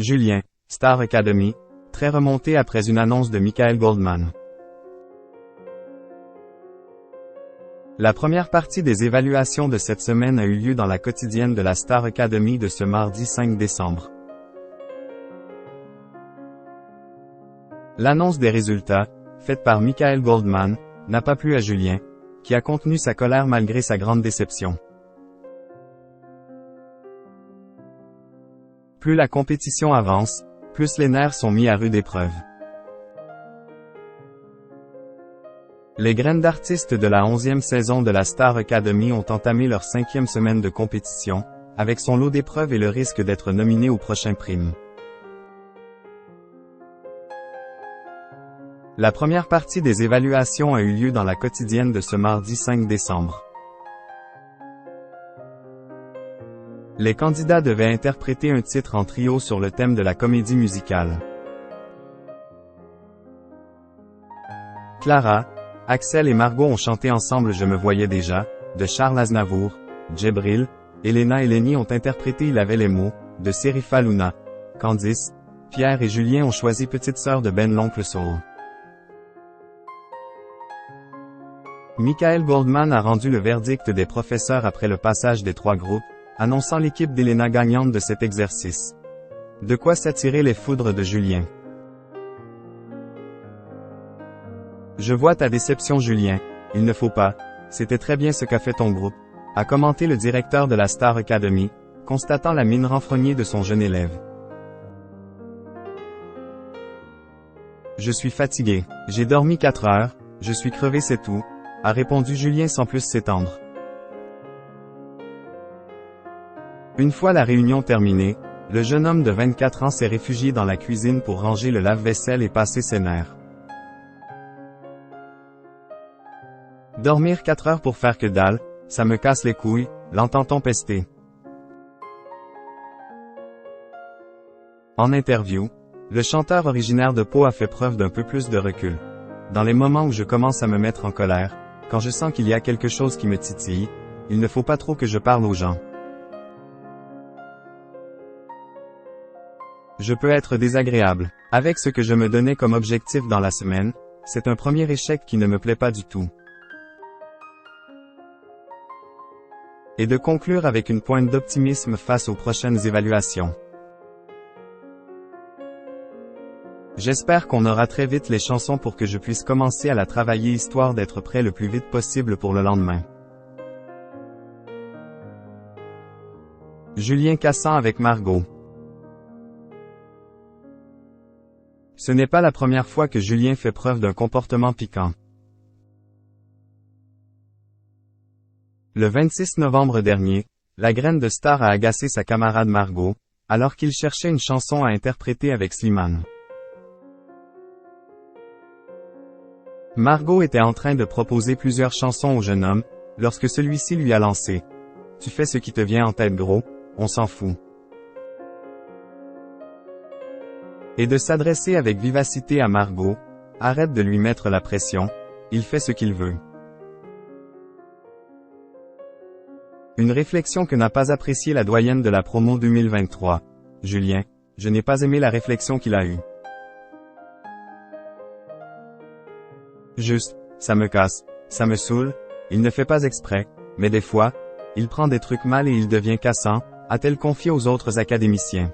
Julien, Star Academy, très remonté après une annonce de Michael Goldman. La première partie des évaluations de cette semaine a eu lieu dans la quotidienne de la Star Academy de ce mardi 5 décembre. L'annonce des résultats, faite par Michael Goldman, n'a pas plu à Julien, qui a contenu sa colère malgré sa grande déception. Plus la compétition avance, plus les nerfs sont mis à rude épreuve. Les graines d'artistes de la 11e saison de la Star Academy ont entamé leur 5e semaine de compétition, avec son lot d'épreuves et le risque d'être nominé au prochain prime. La première partie des évaluations a eu lieu dans la quotidienne de ce mardi 5 décembre. Les candidats devaient interpréter un titre en trio sur le thème de la comédie musicale. Clara, Axel et Margot ont chanté ensemble Je me voyais déjà, de Charles Aznavour. Djibril, Elena et Lenny ont interprété Il avait les mots, de Serifa Luna. Candice, Pierre et Julien ont choisi Petite sœur de Ben l'Oncle Soul. Michael Goldman a rendu le verdict des professeurs après le passage des 3 groupes, annonçant l'équipe d'Elena gagnante de cet exercice. De quoi s'attirer les foudres de Julien. Je vois ta déception Julien, il ne faut pas, c'était très bien ce qu'a fait ton groupe, a commenté le directeur de la Star Academy, constatant la mine renfrognée de son jeune élève. Je suis fatigué, j'ai dormi 4 heures, je suis crevé c'est tout, a répondu Julien sans plus s'étendre. Une fois la réunion terminée, le jeune homme de 24 ans s'est réfugié dans la cuisine pour ranger le lave-vaisselle et passer ses nerfs. Dormir 4 heures pour faire que dalle, ça me casse les couilles, l'entend-on pester. En interview, le chanteur originaire de Pau a fait preuve d'un peu plus de recul. Dans les moments où je commence à me mettre en colère, quand je sens qu'il y a quelque chose qui me titille, il ne faut pas trop que je parle aux gens. Je peux être désagréable. Avec ce que je me donnais comme objectif dans la semaine, c'est un premier échec qui ne me plaît pas du tout. Et de conclure avec une pointe d'optimisme face aux prochaines évaluations. J'espère qu'on aura très vite les chansons pour que je puisse commencer à la travailler histoire d'être prêt le plus vite possible pour le lendemain. Julien Cassan avec Margot. Ce n'est pas la première fois que Julien fait preuve d'un comportement piquant. Le 26 novembre dernier, la graine de star a agacé sa camarade Margot, alors qu'il cherchait une chanson à interpréter avec Slimane. Margot était en train de proposer plusieurs chansons au jeune homme, lorsque celui-ci lui a lancé « Tu fais ce qui te vient en tête gros, on s'en fout ». Et de s'adresser avec vivacité à Margot, « Arrête de lui mettre la pression, il fait ce qu'il veut ». Une réflexion que n'a pas appréciée la doyenne de la promo 2023. Julien, je n'ai pas aimé la réflexion qu'il a eue. Juste, ça me casse, ça me saoule, il ne fait pas exprès, mais des fois, il prend des trucs mal et il devient cassant, a-t-elle confié aux autres académiciens.